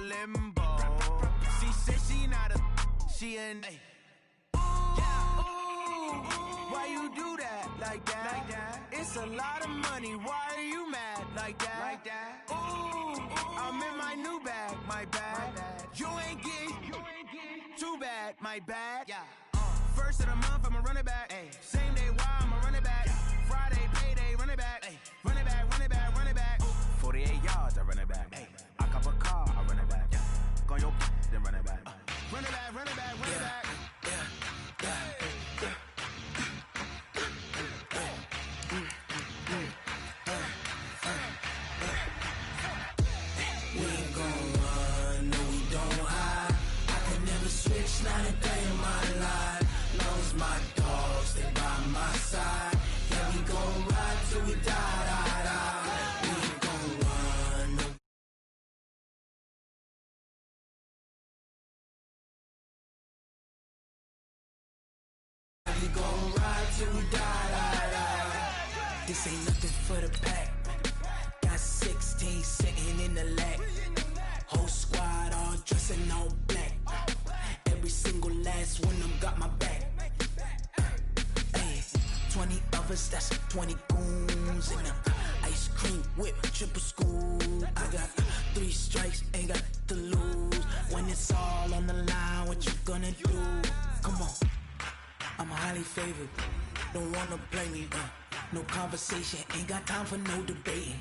limbo. She said she not a, she an. Why you do that like that? It's a lot of money. Why are you mad like that? Ooh, I'm in my new bag, my bad. You ain't getting too bad, my bad. First of the month, I'ma run it back. Same day, why I'ma run it back. Friday, payday, run it back. Run it back, run it back, run it back. 48 yards, I run it back. I cop a car, I run it back. Go your then run it back. Run it back, run it back, run it back. We ain't gon' run, no we don't hide. I can never switch, not a day in my life. Long as my dogs stay by my side. Yeah, we gon' ride till we die, die, die. We ain't gon' run, no. We gon' ride till we die, die, die. This ain't nothing for the pack. Got 16 sitting in the lag. Whole squad all dressed in all black. Every single last one of them got my back. Hey, 20 of us, that's 20 goons in them. Ice cream whip, triple scoop. I got 3 strikes, ain't got to lose. When it's all on the line, what you gonna do? Come on, I'm highly favored. Don't wanna play me, no conversation, ain't got time for no debating.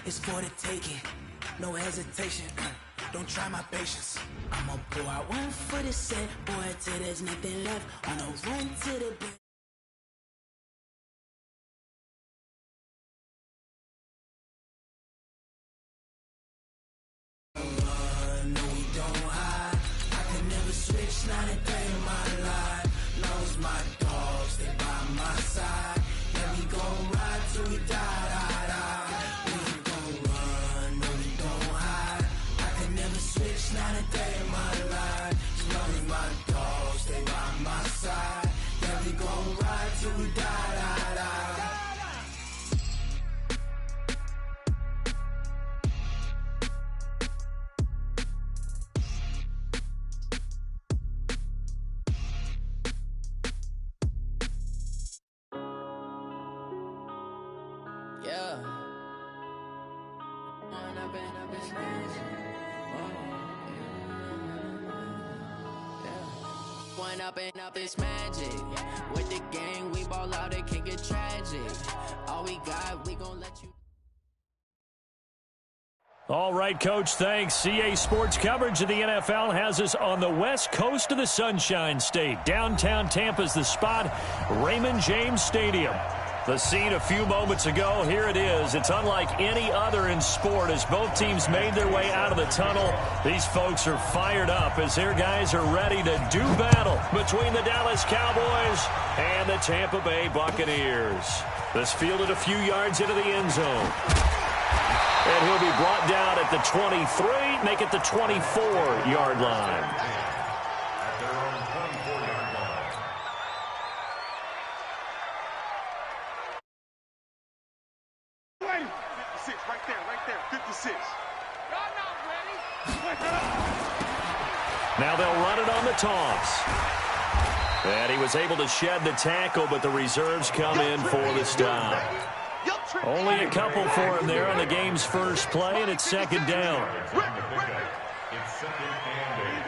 It's for the taking, no hesitation. Don't try my patience. I'ma pour out one for the set, boy, till there's nothing left. On a run to the beat. No, we don't hide. I can never switch, not a day in my life. Long as my dogs stay by my side. Yeah, we gon' ride till we die, die, die. We ain't gon' run, no, we don't hide. I can never switch, not a day in my life. As long as my dogs stay by my side. Yeah, we gon' ride till we die, die, die. Yeah. One up and up is magic. With the gang, we ball out, it can get tragic. All we got, we gon' let you. All right, Coach, thanks. CA Sports coverage of the NFL has us on the west coast of the Sunshine State. Downtown Tampa's the spot, Raymond James Stadium. The scene a few moments ago, here it is. It's unlike any other in sport as both teams made their way out of the tunnel. These folks are fired up as their guys are ready to do battle between the Dallas Cowboys and the Tampa Bay Buccaneers. This fielded a few yards into the end zone. And he'll be brought down at the 23, make it the 24-yard line. Now they'll run it on the toss. And he was able to shed the tackle, but the reserves come in for the stop. Only a couple for him there on the game's first play, and it's second down. It's second and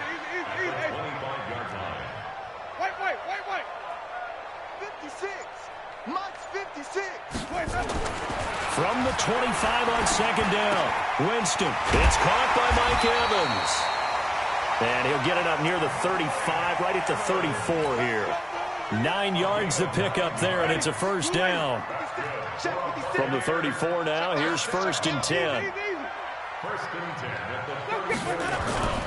8 at the 25-yard line. Wait. 56. Mike's 56. From the 25 on second down, Winston. It's caught by Mike Evans. And he'll get it up near the 35, right at the 34 here. 9 yards to pick up there, and it's a first down. From the 34 now, here's first and 10. First and 10 at the 34-yard line.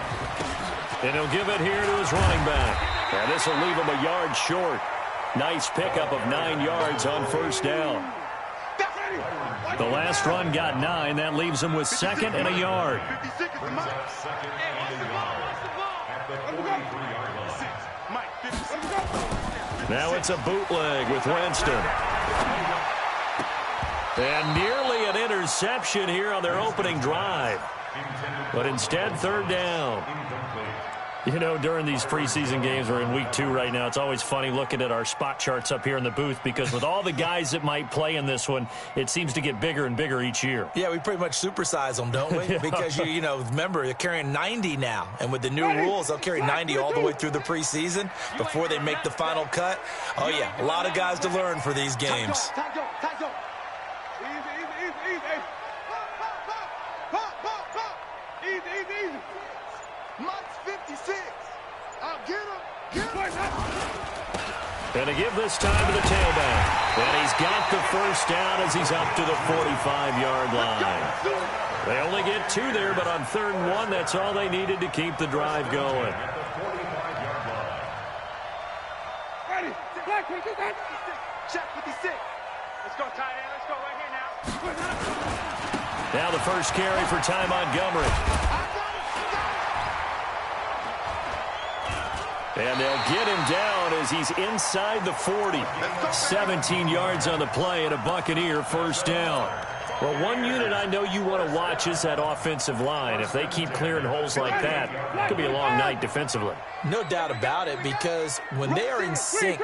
And he'll give it here to his running back. And this will leave him a yard short. Nice pickup of 9 yards on first down. The last run got 9. That leaves him with second and a yard. Brings up second and a yard at the 43-yard line. Now it's a bootleg with Winston. And nearly an interception here on their opening drive. But instead, third down. You know, during these preseason games, we're in week 2 right now, it's always funny looking at our spot charts up here in the booth because with all the guys that might play in this one, it seems to get bigger and bigger each year. Yeah, we pretty much supersize them, don't we? Because, you know, remember, they're carrying 90 now. And with the new rules, they'll carry 90 all the way through the preseason before they make the final cut. Oh, yeah, a lot of guys to learn for these games. And to give this time to the tailback. And he's got the first down as he's up to the 45-yard line. They only get 2 there, but on 3rd and 1, that's all they needed to keep the drive going. Ready. Check 56. Let's go, tight end. Let's go right here now. Now the first carry for Ty Montgomery. And they'll get him down as he's inside the 40. 17 yards on the play and a Buccaneer first down. Well, one unit I know you want to watch is that offensive line. If they keep clearing holes like that, it could be a long night defensively. No doubt about it, because when they are in sync,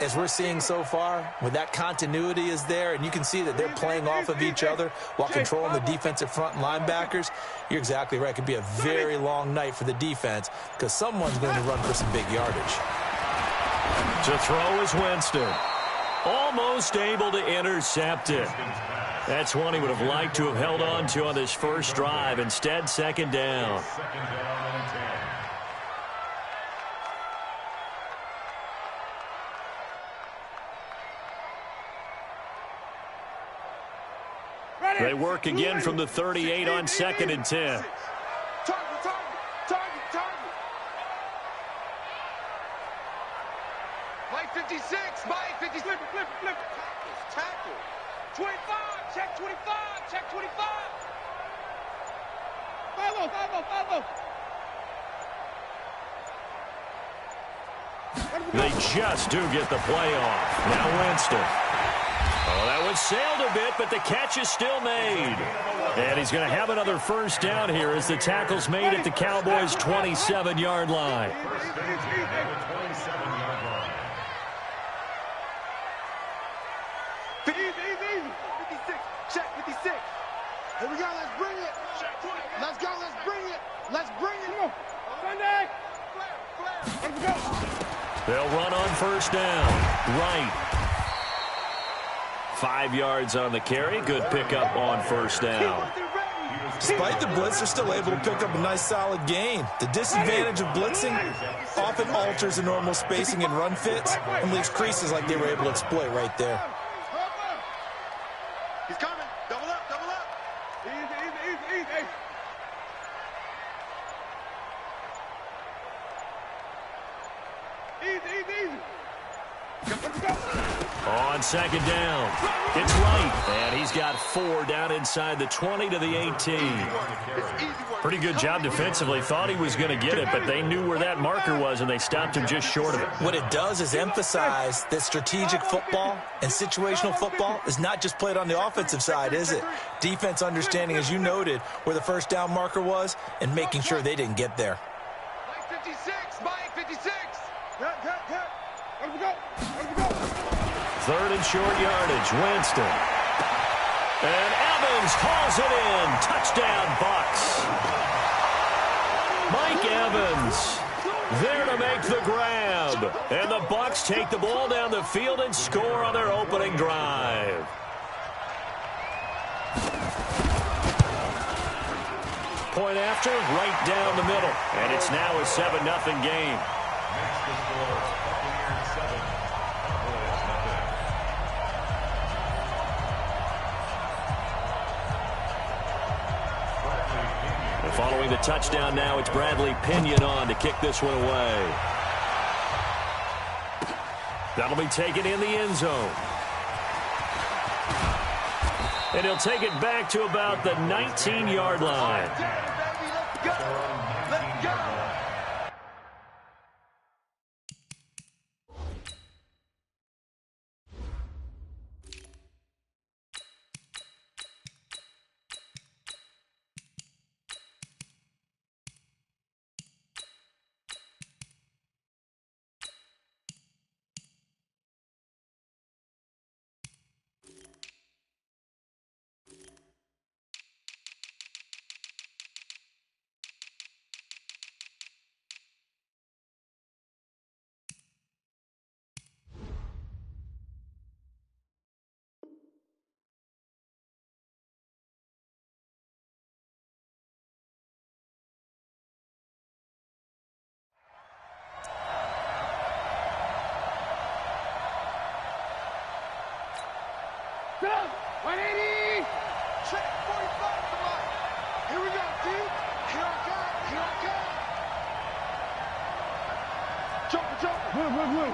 as we're seeing so far, when that continuity is there, and you can see that they're playing off of each other while controlling the defensive front and linebackers, you're exactly right. It could be a very long night for the defense because someone's going to run for some big yardage. To throw is Winston. Almost able to intercept it. That's one he would have liked to have held on to on this first drive. Instead, 2nd down. They work again from the 38 on 2nd and 10. Target. Mike 56. Mike 56. Flip. Tackle. 25. Check 25. Check 25. Follow. They just do get the play off. Now Winston. Oh, that one sailed a bit, but the catch is still made. And he's going to have another first down here as the tackle's made at the Cowboys' 27-yard line. Check 56. Here we go. Let's bring it. Let's go. Let's bring it. Sunday. Let's go. They'll run on first down. Right. 5 yards on the carry. Good pickup on first down. Despite the blitz, they're still able to pick up a nice solid gain. The disadvantage of blitzing often alters the normal spacing and run fits and leaves creases like they were able to exploit right there. He's coming. Double up. Easy. On 2nd down, it's right, and he's got 4 down inside the 20 to the 18. Pretty good job defensively. Thought he was going to get it, but they knew where that marker was, and they stopped him just short of it. What it does is emphasize that strategic football and situational football is not just played on the offensive side, is it? Defense understanding, as you noted, where the first down marker was and making sure they didn't get there. Mike 56. Mike 56. Let me go. 3rd and short yardage, Winston. And Evans hauls it in. Touchdown, Bucs. Mike Evans there to make the grab. And the Bucs take the ball down the field and score on their opening drive. Point after, right down the middle. And it's now a 7-0 game. Following the touchdown now, it's Bradley Pinion on to kick this one away. That'll be taken in the end zone. And he'll take it back to about the 19-yard line. Let's go. 180. Check 45. Come on. Here we go, dude. Here I come. Here I come. Jumper. Blue.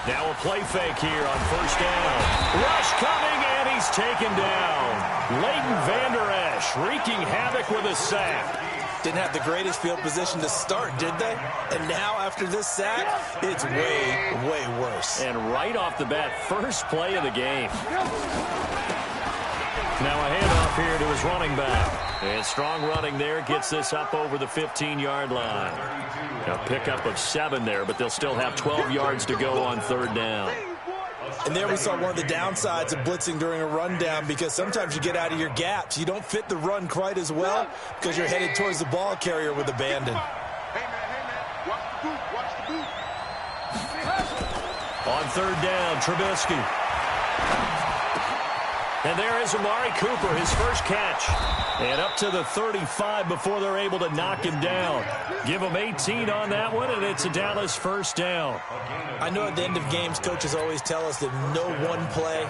Now a play fake here on first down. Rush coming, and he's taken down. Leighton Vander Esch wreaking havoc with a sack. Didn't have the greatest field position to start, did they? And now, after this sack, it's way worse. And right off the bat, first play of the game. Now a handoff here to his running back. And strong running there gets this up over the 15-yard line. A pickup of 7 there, but they'll still have 12 yards to go on third down. And there we saw one of the downsides of blitzing during a rundown, because sometimes you get out of your gaps. You don't fit the run quite as well because you're headed towards the ball carrier with abandon. Hey, man. Watch the boot. On third down, Trubisky. And there is Amari Cooper, his first catch. And up to the 35 before they're able to knock him down. Give him 18 on that one, and it's a Dallas first down. I know at the end of games, coaches always tell us that no one play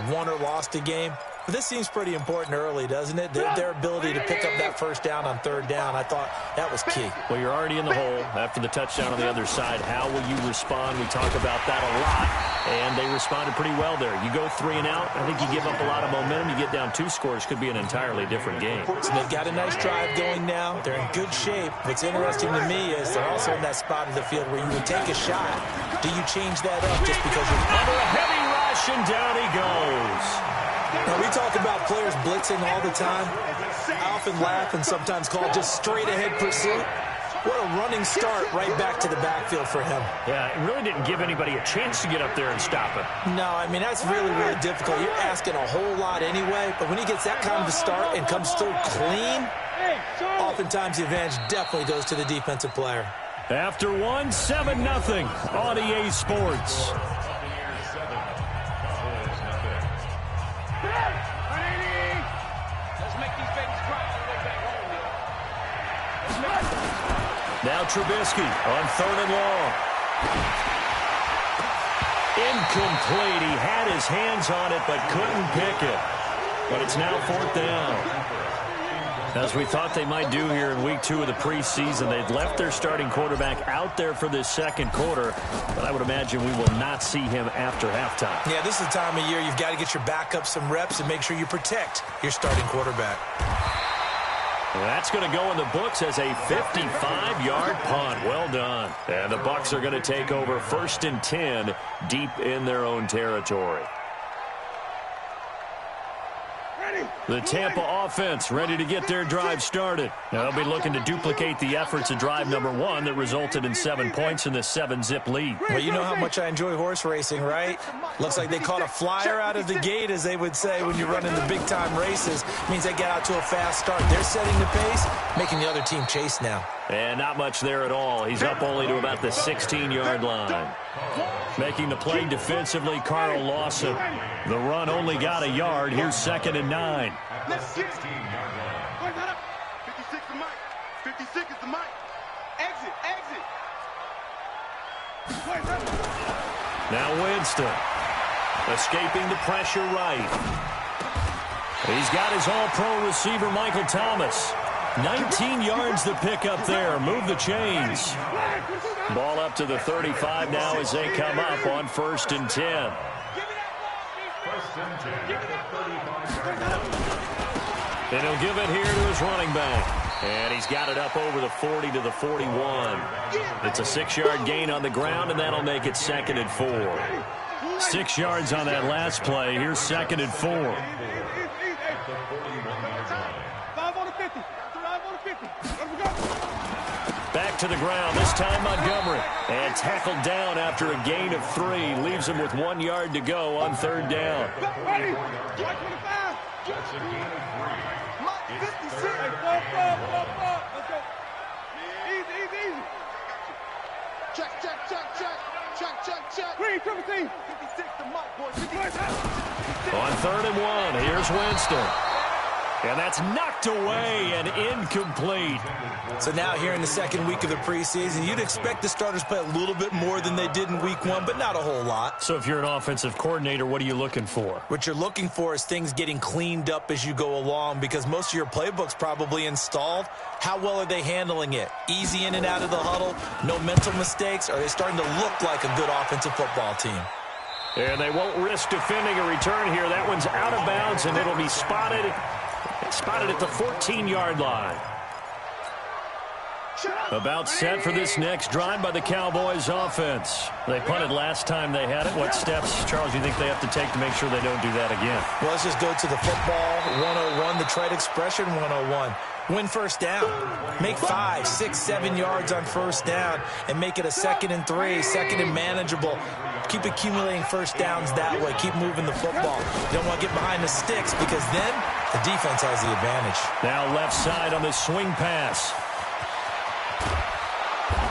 won or lost a game. But this seems pretty important early, doesn't it? Their ability to pick up that first down on third down, I thought that was key. Well, you're already in the hole after the touchdown on the other side. How will you respond? We talk about that a lot, and they responded pretty well there. You go 3 and out, I think you give up a lot of momentum. You get down 2 scores, could be an entirely different game. So they've got a nice drive going now. They're in good shape. What's interesting to me is they're also in that spot of the field where you would take a shot. Do you change that up just because you're under a heavy rush, and down he goes. Now, we talk about players blitzing all the time. I often laugh and sometimes call it just straight-ahead pursuit. What a running start right back to the backfield for him. Yeah, it really didn't give anybody a chance to get up there and stop him. No, I mean, that's really difficult. You're asking a whole lot anyway, but when he gets that kind of a start and comes through clean, oftentimes the advantage definitely goes to the defensive player. After one, 7-0 on EA Sports. Now Trubisky on third and long. Incomplete. He had his hands on it but couldn't pick it. But it's now fourth down. As we thought they might do here in week 2 of the preseason, they'd left their starting quarterback out there for this second quarter, but I would imagine we will not see him after halftime. Yeah, this is the time of year you've got to get your backup some reps and make sure you protect your starting quarterback. That's going to go in the books as a 55-yard punt. Well done. And the Bucs are going to take over 1st and 10 deep in their own territory. The Tampa offense ready to get their drive started. They'll be looking to duplicate the efforts of drive number 1 that resulted in 7 points in the 7-zip lead. Well, you know how much I enjoy horse racing, right? Looks like they caught a flyer out of the gate, as they would say when you're running the big-time races. Means they get out to a fast start. They're setting the pace, making the other team chase now. And not much there at all. He's up only to about the 16-yard line. Making the play defensively, Carl Lawson. The run only got a yard. Here's 2nd and 9. Let's get it. 56 the mic. 56 is the mic. Exit. Now Winston. Escaping the pressure right. He's got his all-pro receiver, Michael Thomas. 19 yards to pick up there. Move the chains. Ball up to the 35 now as they come up on 1st and 10. And he'll give it here to his running back. And he's got it up over the 40 to the 41. It's a 6-yard gain on the ground, and that'll make it 2nd and 4. 6 yards on that last play. Here's 2nd and 4. Back to the ground, this time Montgomery. And tackled down after a gain of 3. Leaves him with 1 yard to go on 3rd down. That's a gain of 3. It's 3rd Easy. Check. 3-17. 56 the mic, boys. On 3rd and 1, here's Winston. And that's knocked away and incomplete. So now here in the second week of the preseason, you'd expect the starters to play a little bit more than they did in week one, but not a whole lot. So if you're an offensive coordinator, what are you looking for? What you're looking for is things getting cleaned up as you go along, because most of your playbook's probably installed. How well are they handling it? Easy in and out of the huddle, no mental mistakes? Are they starting to look like a good offensive football team? And they won't risk defending a return here. That one's out of bounds, and it'll be spotted at the 14-yard line. About set for this next drive by the Cowboys offense. They punted last time they had it. What steps, Charles, do you think they have to take to make sure they don't do that again? Well, let's just go to the football 101, the trade expression 101. Win first down. Make 5, 6, 7 yards on first down and make it a 2nd and 3, 2nd and manageable. Keep accumulating first downs that way. Keep moving the football. You don't want to get behind the sticks, because then the defense has the advantage. Now left side on the swing pass.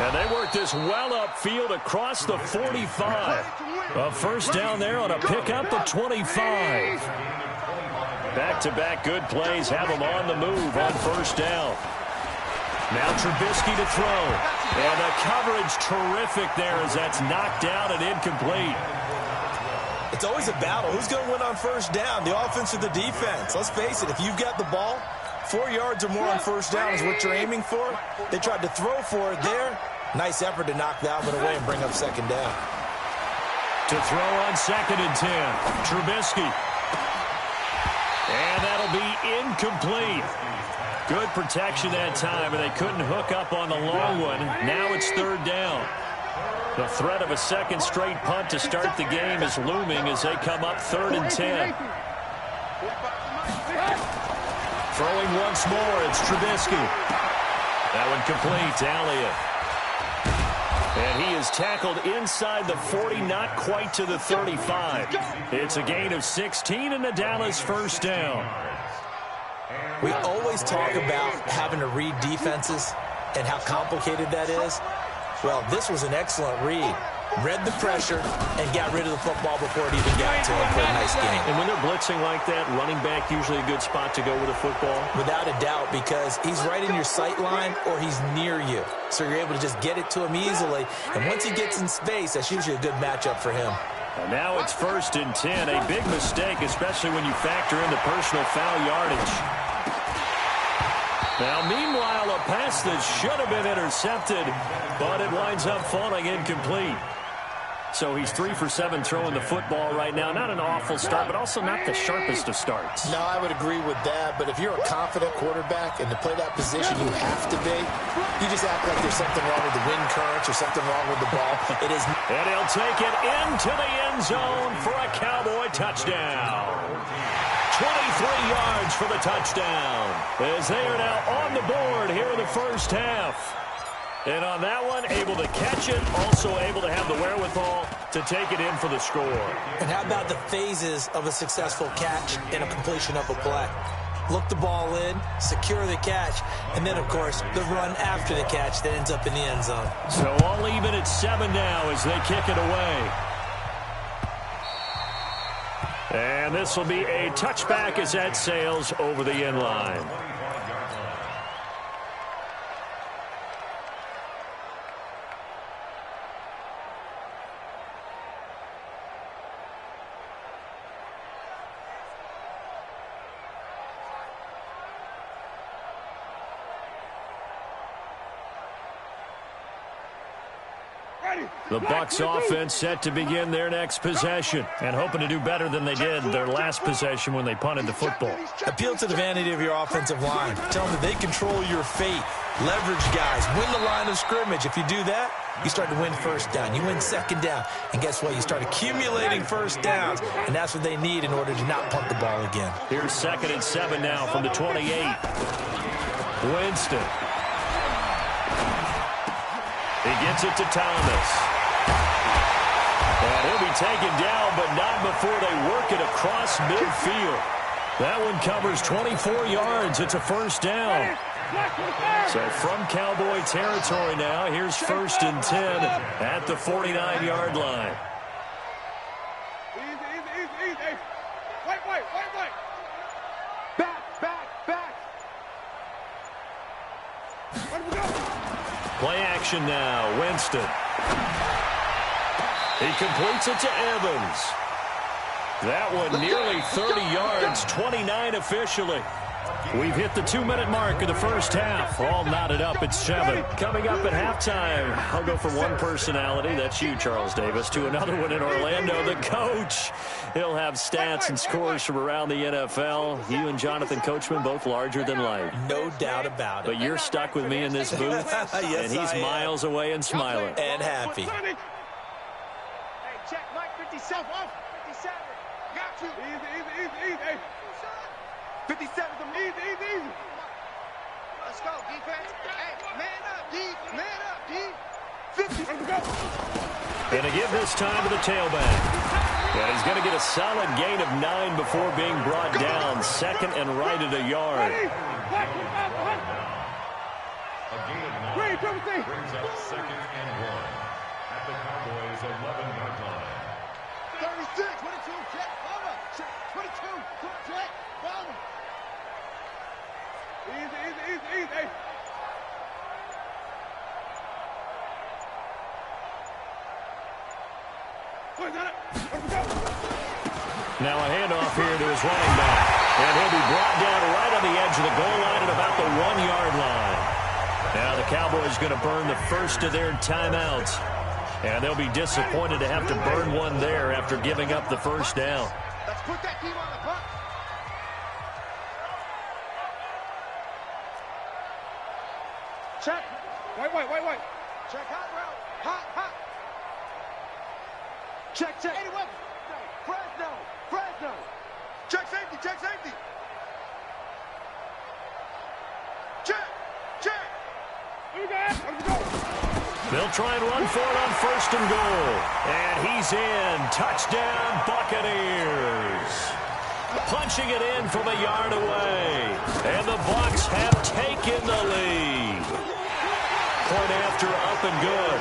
And they work this well upfield across the 45. A first down there on a pickup at 25. Back-to-back good plays have them on the move on first down. Now Trubisky to throw. And the coverage terrific there as that's knocked down and incomplete. It's always a battle. Who's going to win on first down, the offense or the defense? Let's face it, if you've got the ball, 4 yards or more on first down is what you're aiming for. They tried to throw for it there. Nice effort to knock that one away and bring up second down. To throw on 2nd and 10. Trubisky. And that'll be incomplete. Good protection that time, and they couldn't hook up on the long one. Now it's 3rd down. The threat of a second straight punt to start the game is looming as they come up 3rd and 10. Throwing once more, it's Trubisky. That one complete to Elliott. And he is tackled inside the 40, not quite to the 35. It's a gain of 16 and the Dallas first down. We always talk about having to read defenses and how complicated that is. Well, this was an excellent read. Read the pressure and got rid of the football before it even got to him for a nice game. And when they're blitzing like that, running back usually a good spot to go with a football? Without a doubt, because he's right in your sight line or he's near you. So you're able to just get it to him easily. And once he gets in space, that's usually a good matchup for him. And now it's 1st and 10. A big mistake, especially when you factor in the personal foul yardage. Now, meanwhile, a pass that should have been intercepted, but it winds up falling incomplete. So he's 3 for 7 throwing the football right now. Not an awful start, but also not the sharpest of starts. No, I would agree with that. But if you're a confident quarterback and to play that position you have to be, you just act like there's something wrong with the wind currents or something wrong with the ball. It is. And he'll take it into the end zone for a Cowboy touchdown. 23 yards for the touchdown, as they are now on the board here in the first half. And on that one, able to catch it, also able to have the wherewithal to take it in for the score. And how about the phases of a successful catch and a completion of a play? Look the ball in, secure the catch, and then, of course, the run after the catch that ends up in the end zone. So all even at 7 now as they kick it away. And this will be a touchback as that sails over the end line. The Bucs offense set to begin their next possession and hoping to do better than they did their last possession when they punted the football. Appeal to the vanity of your offensive line. Tell them that they control your fate. Leverage guys. Win the line of scrimmage. If you do that, you start to win first down. You win second down. And guess what? You start accumulating first downs, and that's what they need in order to not punt the ball again. Here's 2nd and 7 now from the 28. Winston. He gets it to Thomas. And he'll be taken down, but not before they work it across midfield. That one covers 24 yards. It's a first down. So from Cowboy territory now, here's 1st and 10 at the 49-yard line. Easy. Wait. Back. action now. Winston. He completes it to Evans. That one nearly 30 yards, 29 officially. We've hit the 2-minute mark of the first half. All knotted up at 7. Coming up at halftime, I'll go from one personality, that's you, Charles Davis, to another one in Orlando, the coach. He'll have stats and scores from around the NFL. You and Jonathan Coachman, both larger than life. No doubt about it. But you're stuck with me in this booth, yes, and he's miles away and smiling. And happy. Hey, check Mike 57 off. 57. Got you. Easy. Hey. 57 to easy. Let's go, defense. Hey, man up, D. Man up, D. 50. Let's go. Going to give this time to the tailback. And he's going to get a solid gain of 9 before being brought down. Second and right at a yard. A gain of 9 brings up second and 1 at the Cowboys' 11-yard line. 36. 22. Check. Over. Check. 22. Check. Follow. Easy. Hey. Now a handoff here to his running back. And he'll be brought down right on the edge of the goal line at about the 1-yard line. Now the Cowboys going to burn the first of their timeouts. And they'll be disappointed to have to burn one there after giving up the first down. Let's put that team on the puck. Check. Wait. Check hot route. Hot. Check. 81. Fresno. Check safety. Check. They'll try and run for it on first and goal. And he's in. Touchdown, Buccaneers. Punching it in from a yard away. And the Bucs have taken the lead. Point after, up and good.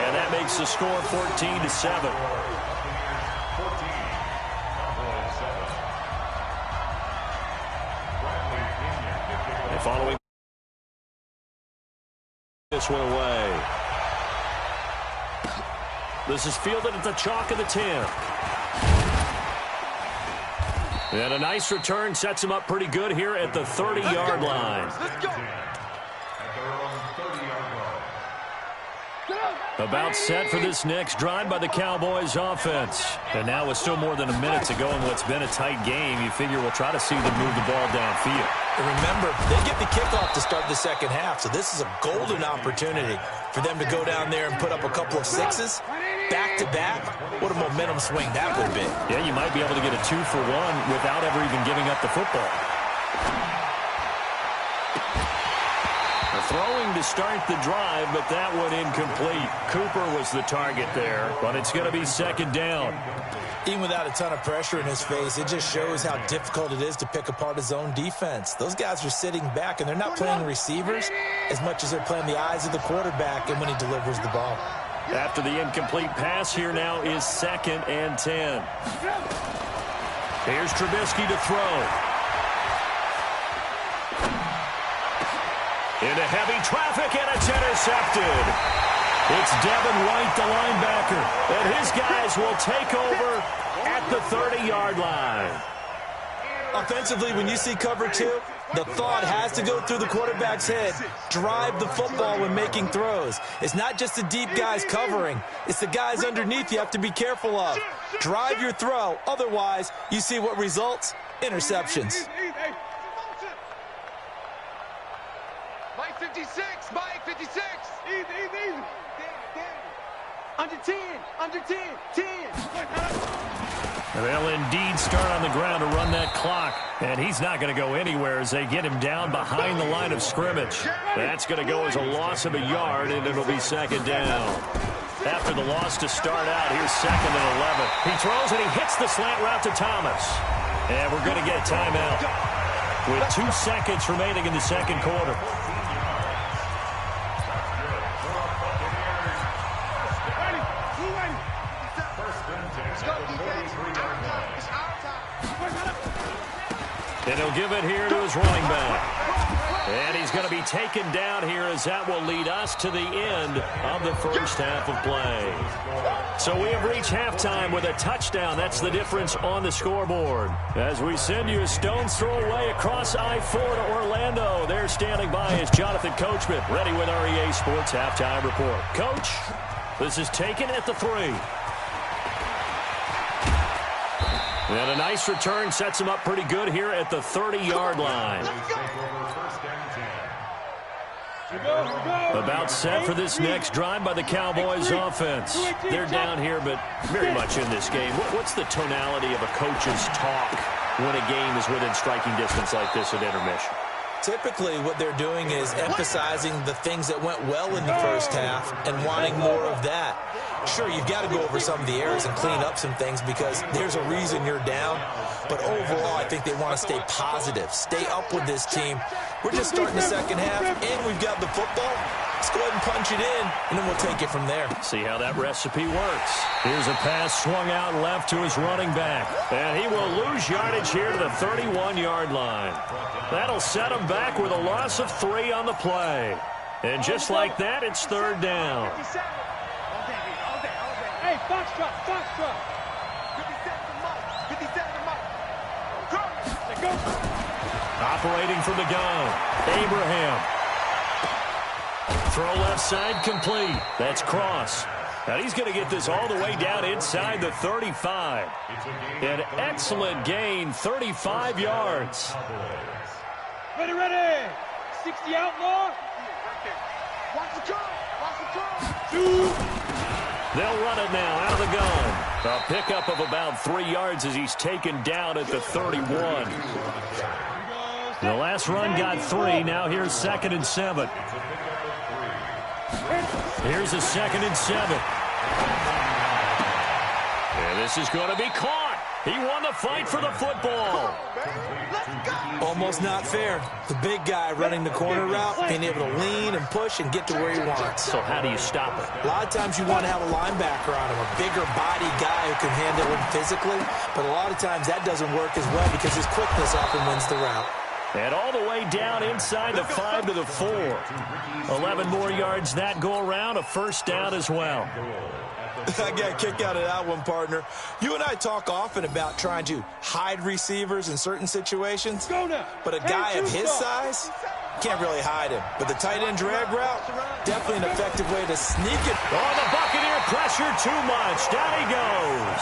And that makes the score 14-7. And following this one away. This is fielded at the chalk of the 10. And a nice return sets him up pretty good here at the 30-yard line. Let's go. About set for this next drive by the Cowboys offense. And now with still more than a minute to go in what's been a tight game, you figure we'll try to see them move the ball downfield. And remember, they get the kickoff to start the second half, so this is a golden opportunity for them to go down there and put up a couple of sixes back-to-back. What a momentum swing that would be. Yeah, you might be able to get a 2-for-1 without ever even giving up the football. Throwing to start the drive, but that one incomplete. Cooper was the target there, but it's going to be second down. Even without a ton of pressure in his face, it just shows how difficult it is to pick apart his own defense. Those guys are sitting back, and they're not playing receivers as much as they're playing the eyes of the quarterback and when he delivers the ball. After the incomplete pass, here now is second and 10. Here's Trubisky to throw. Into heavy traffic, and it's intercepted. It's Devin White, the linebacker, and his guys will take over at the 30-yard line. Offensively, when you see cover 2, the thought has to go through the quarterback's head. Drive the football when making throws. It's not just the deep guys covering. It's the guys underneath you have to be careful of. Drive your throw. Otherwise, you see what results? Interceptions. Mike 56. Easy. Under 10. 10. They'll indeed start on the ground to run that clock. And he's not going to go anywhere as they get him down behind the line of scrimmage. That's going to go as a loss of a yard, and it'll be second down. After the loss to start out, here's second and 11. He throws, and he hits the slant route to Thomas. And we're going to get a timeout with 2 seconds remaining in the second quarter. And he'll give it here to his running back. And he's going to be taken down here, as that will lead us to the end of the first half of play. So we have reached halftime with a touchdown. That's the difference on the scoreboard. As we send you a stone's throw away across I-4 to Orlando. There standing by is Jonathan Coachman, ready with our EA Sports Halftime Report. Coach, this is taken at the 3. And a nice return sets him up pretty good here at the 30-yard line. About set for this next drive by the Cowboys offense. They're down here, but very much in this game. What's the tonality of a coach's talk when a game is within striking distance like this at intermission? Typically, what they're doing is emphasizing the things that went well in the first half and wanting more of that. Sure, you've got to go over some of the errors and clean up some things because there's a reason you're down. But overall, I think they want to stay positive, stay up with this team. We're just starting the second half, and we've got the football. Let's go ahead and punch it in, and then we'll take it from there. See how that recipe works. Here's a pass swung out left to his running back. And he will lose yardage here to the 31-yard line. That'll set him back with a loss of 3 on the play. And just like that, it's third down. Hey, Foxtrot, Foxtrot. 57 to Mike, 57 to Mike. Go. Operating from the gun, Abraham. Throw left side complete. That's Cross. Now he's going to get this all the way down inside the 35. An excellent gain, 35 yards. Ready, ready. 60 outlaw. Watch the car. Watch the car. 2. They'll run it now out of the gun. A pickup of about 3 yards as he's taken down at the 31. The last run got 3. Now here's 2nd and 7. Here's a 2nd and 7. And this is going to be caught. He won the fight for the football. Almost not fair. The big guy running the corner route, being able to lean and push and get to where he wants. So how do you stop it? A lot of times you want to have a linebacker on him, a bigger body guy who can handle him physically. But a lot of times that doesn't work as well because his quickness often wins the route. And all the way down inside the 5 to the 4. 11 more yards that go around, a first down as well. I got a kick out of that one, partner. You and I talk often about trying to hide receivers in certain situations. But a guy of his size can't really hide him. But the tight end drag route, definitely an effective way to sneak it. Oh, the Buccaneer pressure too much. Down he goes.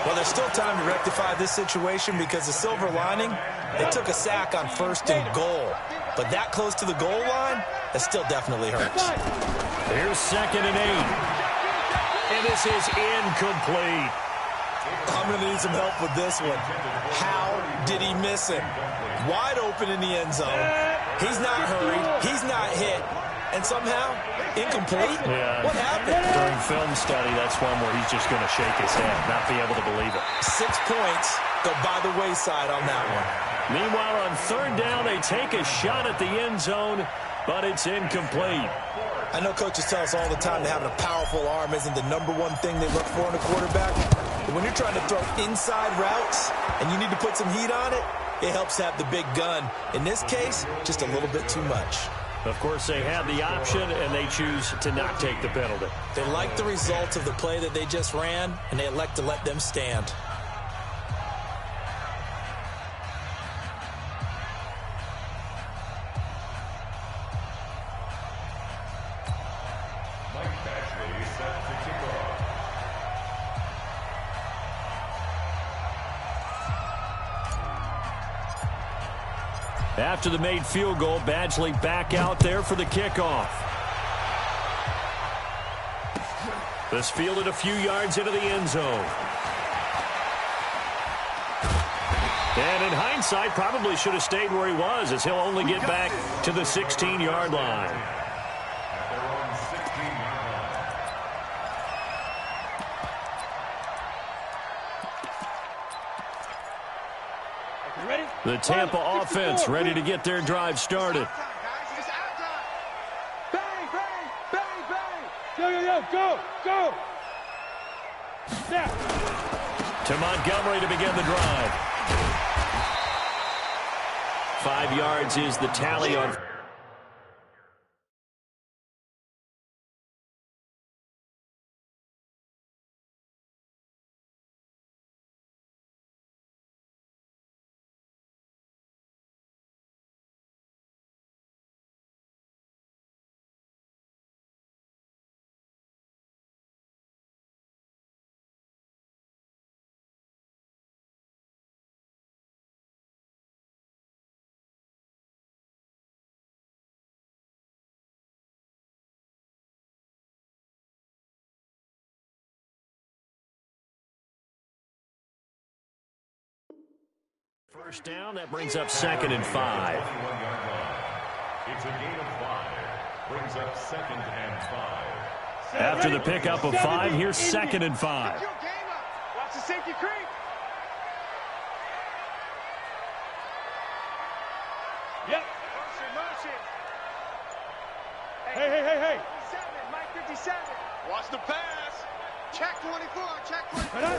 Well, there's still time to rectify this situation because the silver lining, they took a sack on 1st and goal. But that close to the goal line, that still definitely hurts. Here's 2nd and 8. And this is incomplete. I'm going to need some help with this one. How did he miss him? Wide open in the end zone. He's not hurried. He's not hit. And somehow, incomplete? Yeah. What happened? During film study, that's one where he's just going to shake his head, not be able to believe it. 6 points go by the wayside on that one. Meanwhile, on 3rd down, they take a shot at the end zone, but it's incomplete. I know coaches tell us all the time that having a powerful arm isn't the #1 thing they look for in a quarterback. But when you're trying to throw inside routes and you need to put some heat on it, it helps have the big gun. In this case, just a little bit too much. Of course, they have the option, and they choose to not take the penalty. They like the results of the play that they just ran, and they elect to let them stand. After the made field goal, Badgley back out there for the kickoff. This fielded a few yards into the end zone. And in hindsight, probably should have stayed where he was, as he'll only get back to the 16-yard line. The Tampa offense ready to get their drive started. Bang, bang, bang, bang. Yo, go, go. Snap. To Montgomery to begin the drive. 5 yards is the tally on First down, that brings up 2nd and 5. It's a gain of 5. Brings up 2nd and 5. After the pickup of 5, here's 2nd and 5. Watch the safety creep. Yep. Motion. Hey. 57, Mike 57. Watch the pass. Check 24, check 24.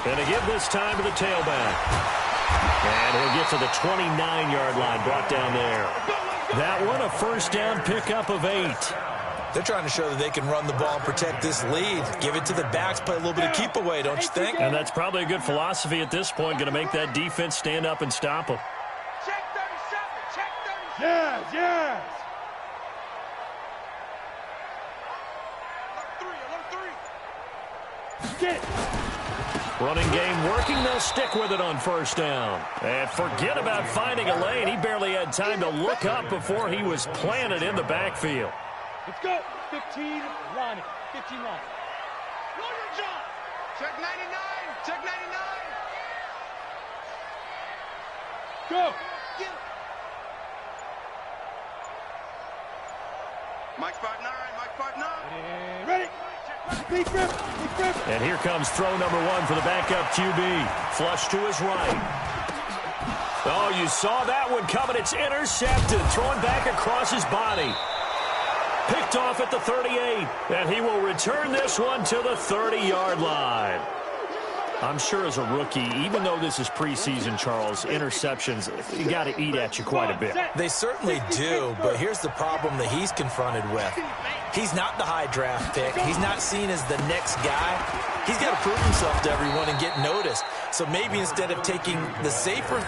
Going to give this time to the tailback. And he'll get to the 29-yard line, brought down there. That one, a first down pickup of 8. They're trying to show that they can run the ball and protect this lead. Give it to the backs, play a little bit of keep away, don't you think? And that's probably a good philosophy at this point, going to make that defense stand up and stop them. Check 37, check 37. Yes. Alert 3. Get it. Running game working, they'll stick with it on first down. And forget about finding a lane. He barely had time to look up before he was planted in the backfield. Let's go. 15, Ronnie. 15, Ronnie. Roll your job. Check 99. Check 99. Go. Get it. Mike spot 9. Mike spot 9. Ready. Big grip. Big grip. And here comes throw number 1 for the backup QB. Flush to his right. Oh, you saw that one coming. It's intercepted. Thrown back across his body. Picked off at the 38. And he will return this one to the 30-yard line. I'm sure as a rookie, even though this is preseason, Charles, interceptions, you got to eat at you quite a bit. They certainly do, but here's the problem that he's confronted with. He's not the high draft pick. He's not seen as the next guy. He's got to prove himself to everyone and get noticed. So maybe instead of taking the safer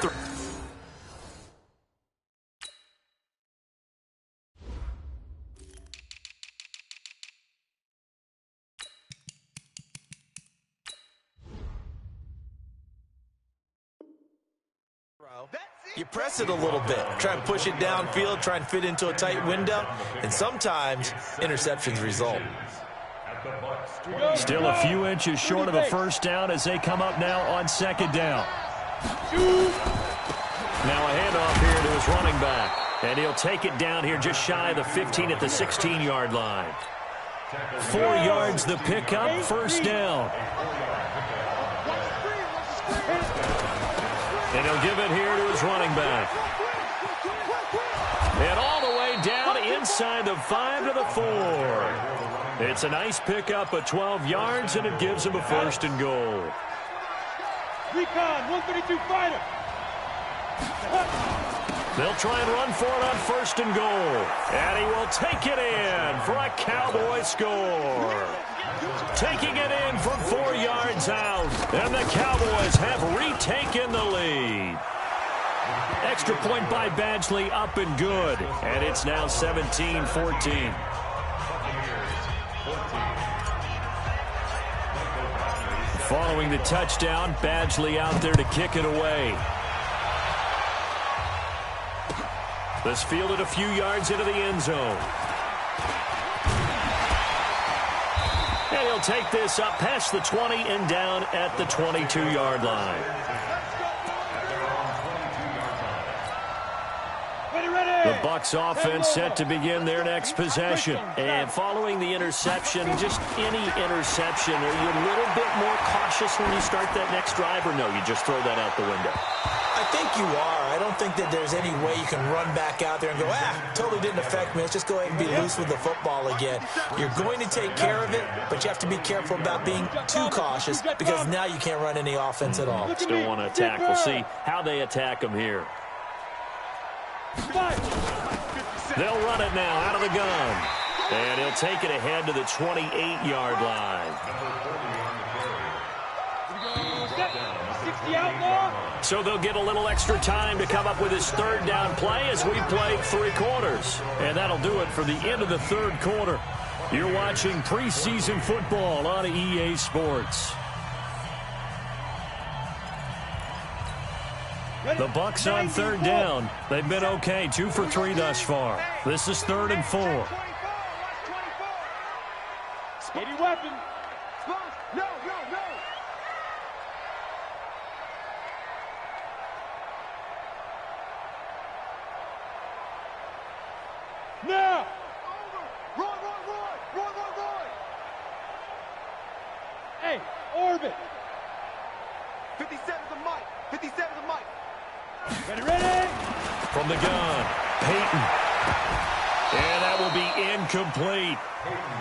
you press it a little bit, try and push it downfield, try and fit into a tight window, and sometimes interceptions result. Still a few inches short of a first down as they come up now on 2nd down. Now a handoff here to his running back, and he'll take it down here just shy of the 15 at the 16-yard line. 4 yards the pickup, first down. And he'll give it here to his running back. And all the way down inside the 5 to the 4. It's a nice pickup of 12 yards, and it gives him a first and goal. Recon, 132 fighter. They'll try and run for it on first and goal. And he will take it in for a Cowboy score. Taking it in from 4 yards out. And the Cowboys have retaken the lead. Extra point by Badgley up and good. And it's now 17-14. Following the touchdown, Badgley out there to kick it away. This fielded a few yards into the end zone. And he'll take this up past the 20 and down at the 22-yard line. The Bucs offense set to begin their next possession. And following the interception, just any interception, are you a little bit more cautious when you start that next drive, or no, you just throw that out the window? I think you are. I don't think that there's any way you can run back out there and go, totally didn't affect me. Let's just go ahead and be loose with the football again. You're going to take care of it, but you have to be careful about being too cautious because now you can't run any offense at all. Still want to attack. We'll see how they attack him here. They'll run it now out of the gun. And he'll take it ahead to the 28-yard line. So they'll get a little extra time to come up with his third down play as we play 3 quarters. And that'll do it for the end of the third quarter. You're watching preseason football on EA Sports. The Bucs on third down. They've been okay, 2 for 3 thus far. This is 3rd and 4. Steady weapon. No. 57. 57's a mic. 57's a mic. Ready. From the gun, Peyton. And that will be incomplete.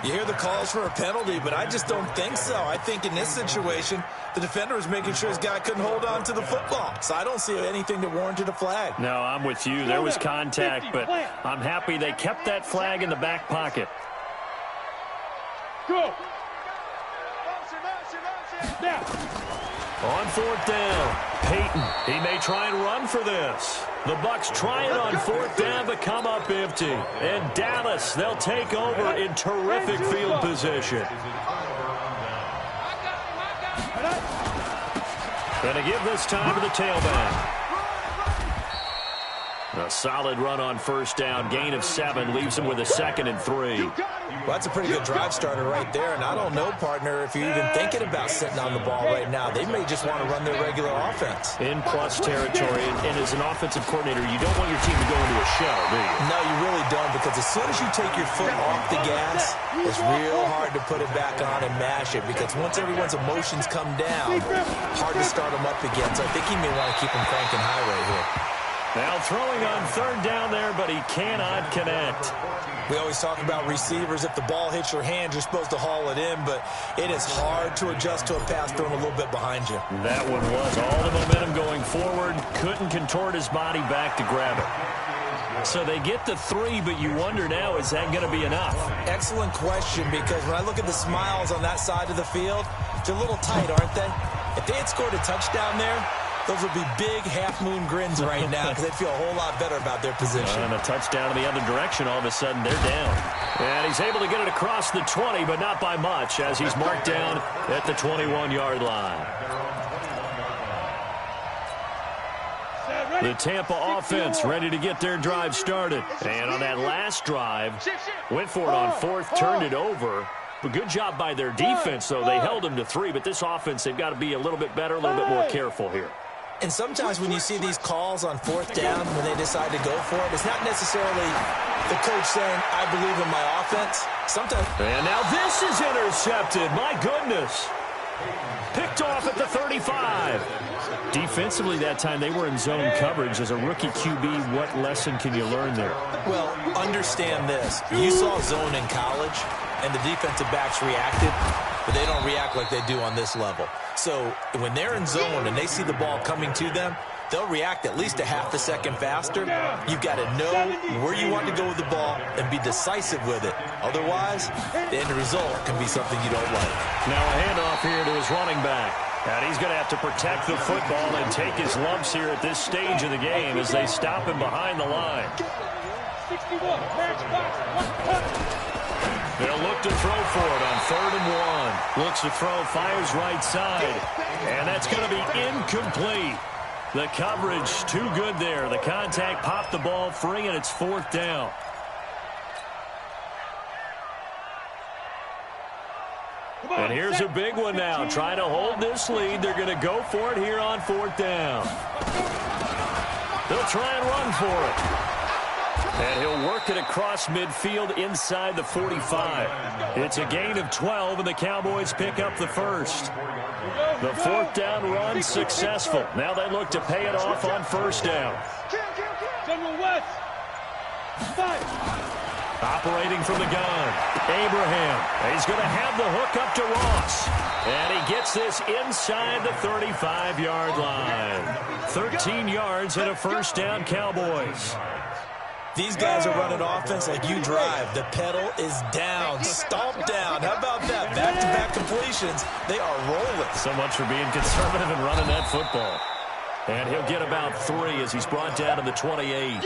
You hear the calls for a penalty, but I just don't think so. I think in this situation, the defender was making sure his guy couldn't hold on to the football. So I don't see anything that warranted a flag. No, I'm with you. There was contact, but I'm happy they kept that flag in the back pocket. Go. Now. On fourth down, Peyton. He may try and run for this. The Bucs try it on fourth down, but come up empty. And Dallas, they'll take over in terrific field position. Going to give this time to the tailback. A solid run on first down. Gain of 7 leaves him with a 2nd and 3. Well, that's a pretty good drive starter right there. And I don't know, partner, if you're even thinking about sitting on the ball right now. They may just want to run their regular offense. In plus territory. And as an offensive coordinator, you don't want your team to go into a shell, do you? No, you really don't, because as soon as you take your foot off the gas, it's real hard to put it back on and mash it, because once everyone's emotions come down, hard to start them up again. So I think he may want to keep them cranking high right here. Now throwing on third down there, but he cannot connect. We always talk about receivers. If the ball hits your hand, you're supposed to haul it in, but it is hard to adjust to a pass thrown a little bit behind you. That one was all the momentum going forward. Couldn't contort his body back to grab it. So they get the 3, but you wonder now, is that going to be enough? Excellent question, because when I look at the smiles on that side of the field, they're a little tight, aren't they? If they had scored a touchdown there, those would be big half-moon grins right now, because they'd feel a whole lot better about their position. And a touchdown in the other direction, all of a sudden they're down. And he's able to get it across the 20, but not by much, as he's marked down at the 21-yard line. The Tampa offense ready to get their drive started. And on that last drive, went for it on fourth, turned it over. But good job by their defense, though. They held them to 3, but this offense, they've got to be a little bit better, a little bit more careful here. And sometimes when you see these calls on fourth down, when they decide to go for it, it's not necessarily the coach saying, I believe in my offense. Sometimes. And now this is intercepted. My goodness. Picked off at the 35. Defensively that time, they were in zone coverage. As a rookie QB, what lesson can you learn there? Well, understand this. You saw zone in college, and the defensive backs reacted, but they don't react like they do on this level. So when they're in zone and they see the ball coming to them, they'll react at least a half a second faster. You've got to know where you want to go with the ball and be decisive with it. Otherwise, the end result can be something you don't like. Now a handoff here to his running back. And he's going to have to protect the football and take his lumps here at this stage of the game as they stop him behind the line. 61, match box, they'll look to throw for it on 3rd and 1. Looks to throw, fires right side. And that's going to be incomplete. The coverage too good there. The contact popped the ball free, and it's 4th down. And here's a big one now. Trying to hold this lead. They're going to go for it here on 4th down. They'll try and run for it. And he'll work it across midfield inside the 45. It's a gain of 12, and the Cowboys pick up the first. The 4th down run successful. Now they look to pay it off on 1st down. General West. 5. Operating from the gun, Abraham. He's going to have the hook up to Ross. And he gets this inside the 35-yard line. 13 yards and a 1st down, Cowboys. These guys are running offense like you drive. The pedal is down, stomped down. How about that? Back-to-back completions. They are rolling. So much for being conservative and running that football. And he'll get about 3 as he's brought down to the 28.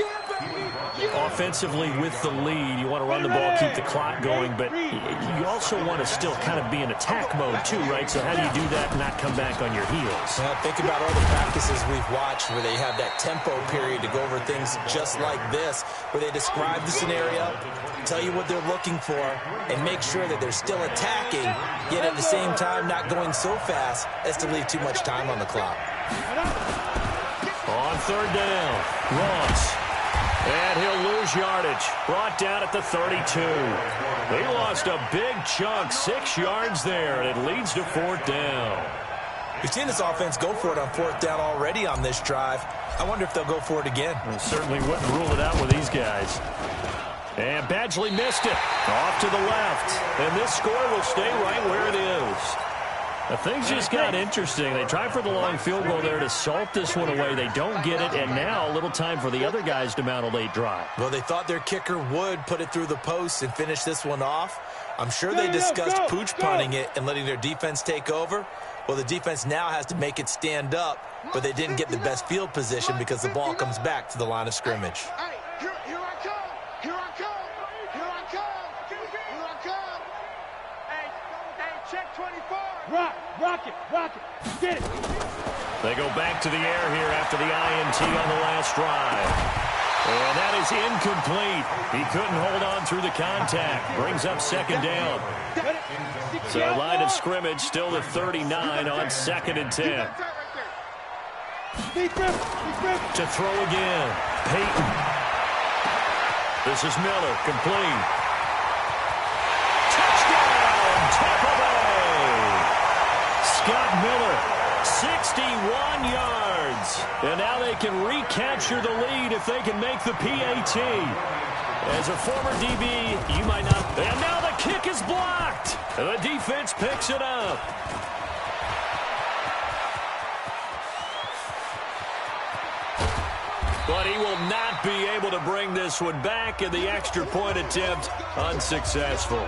Offensively with the lead, you want to run the ball, keep the clock going, but you also want to still kind of be in attack mode too, right? So how do you do that and not come back on your heels? Well, think about all the practices we've watched where they have that tempo period to go over things just like this, where they describe the scenario, tell you what they're looking for, and make sure that they're still attacking, yet at the same time not going so fast as to leave too much time on the clock. On 3rd down, Ross. And he'll lose lose yardage. Brought down at the 32. They lost a big chunk, 6 yards there, and it leads to 4th down. We've seen this offense go for it on 4th down already on this drive. I wonder if they'll go for it again. Well, certainly wouldn't rule it out with these guys. And Badgley missed it. Off to the left. And this score will stay right where it is. Now, things just got interesting. They tried for the long field goal there to salt this one away. They don't get it, and now a little time for the other guys to mount a late drive. Well, they thought their kicker would put it through the post and finish this one off. I'm sure they discussed pooch punting it and letting their defense take over. Well, the defense now has to make it stand up, but they didn't get the best field position because the ball comes back to the line of scrimmage. Here I come. Here I come. Here I come. Here I come. Hey, check 24. Rock it. Get it. They go back to the air here after the INT on the last drive. And that is incomplete. He couldn't hold on through the contact. Brings up 2nd down. So line of scrimmage still the 39 on 2nd and 10. To throw again. Peyton. This is Miller. Complete. Touchdown, Tampa Bay. Scott Miller, 61 yards. And now they can recapture the lead if they can make the PAT. As a former DB, you might not. And now the kick is blocked. The defense picks it up. But he will not be able to bring this one back, and the extra point attempt unsuccessful.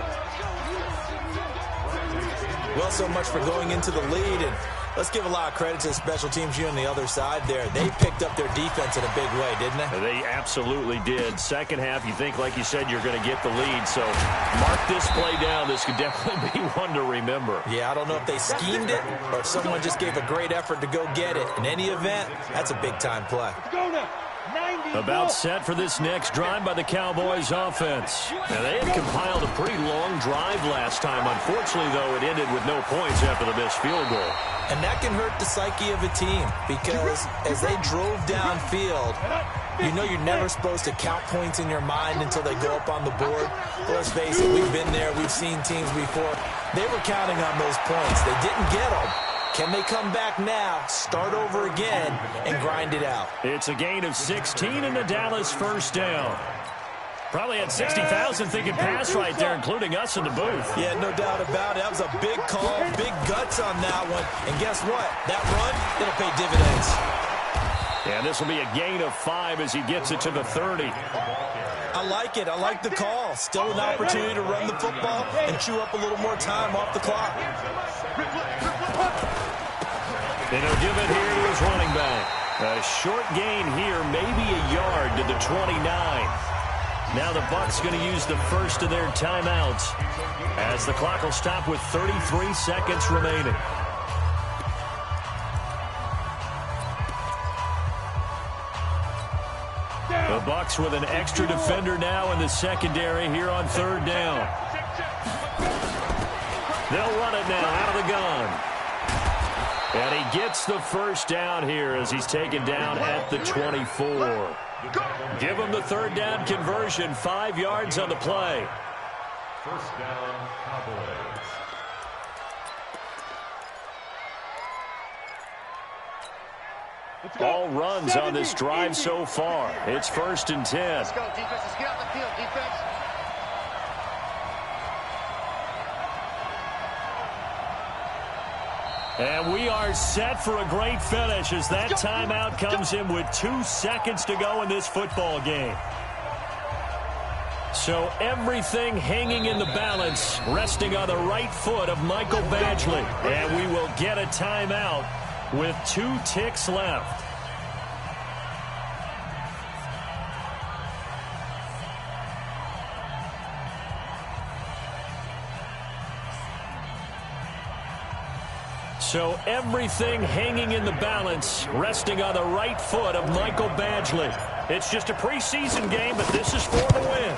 Well, so much for going into the lead, and let's give a lot of credit to the special teams unit on the other side there. They picked up their defense in a big way, didn't they? They absolutely did. Second half, you think, like you said, you're going to get the lead. So mark this play down. This could definitely be one to remember. Yeah, I don't know if they schemed it or if someone just gave a great effort to go get it. In any event, that's a big-time play. Let's go now. About set for this next drive by the Cowboys offense. Now, they had compiled a pretty long drive last time. Unfortunately, though, it ended with no points after the missed field goal. And that can hurt the psyche of a team because as they drove downfield, you know you're never supposed to count points in your mind until they go up on the board. But let's face it, we've been there. We've seen teams before. They were counting on those points. They didn't get them. Can they come back now, start over again, and grind it out? It's a gain of 16 and the Dallas 1st down. Probably had 60,000 thinking pass right there, including us in the booth. Yeah, no doubt about it. That was a big call, big guts on that one. And guess what? That run, it'll pay dividends. And this will be a gain of 5 as he gets it to the 30. I like it. I like the call. Still an opportunity to run the football and chew up a little more time off the clock. And he'll give it here to his running back. A short gain here, maybe a yard to the 29. Now the Bucs going to use the first of their timeouts as the clock will stop with 33 seconds remaining. The Bucs with an extra defender now in the secondary here on 3rd down. They'll run it now out of the gun. And he gets the 1st down here as he's taken down at the 24. Give him the 3rd down conversion, 5 yards on the play. 1st down, Cowboys. All runs on this drive so far. It's 1st and 10. Let's go, defense. Let's get out the field, defense. And we are set for a great finish as that timeout comes in with 2 seconds to go in this football game. So everything hanging in the balance, resting on the right foot of Michael Badgley. And we will get a timeout with 2 ticks left. So everything hanging in the balance, resting on the right foot of Michael Badgley. It's just a preseason game, but this is for the win.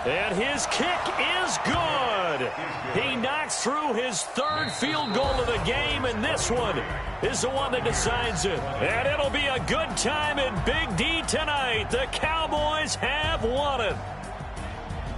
And his kick is good. He knocks through his third field goal of the game, and this one is the one that decides it. And it'll be a good time in Big D tonight. The Cowboys have won it.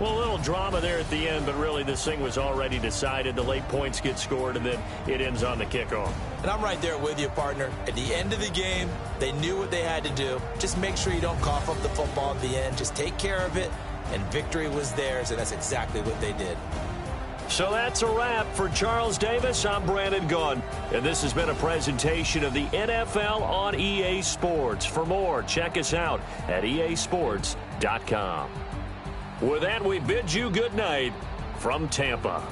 Well, a little drama there at the end, but really this thing was already decided. The late points get scored, and then it ends on the kickoff. And I'm right there with you, partner. At the end of the game, they knew what they had to do. Just make sure you don't cough up the football at the end. Just take care of it, and victory was theirs, and that's exactly what they did. So that's a wrap. For Charles Davis, I'm Brandon Gunn. And this has been a presentation of the NFL on EA Sports. For more, check us out at easports.com. With that, we bid you good night from Tampa.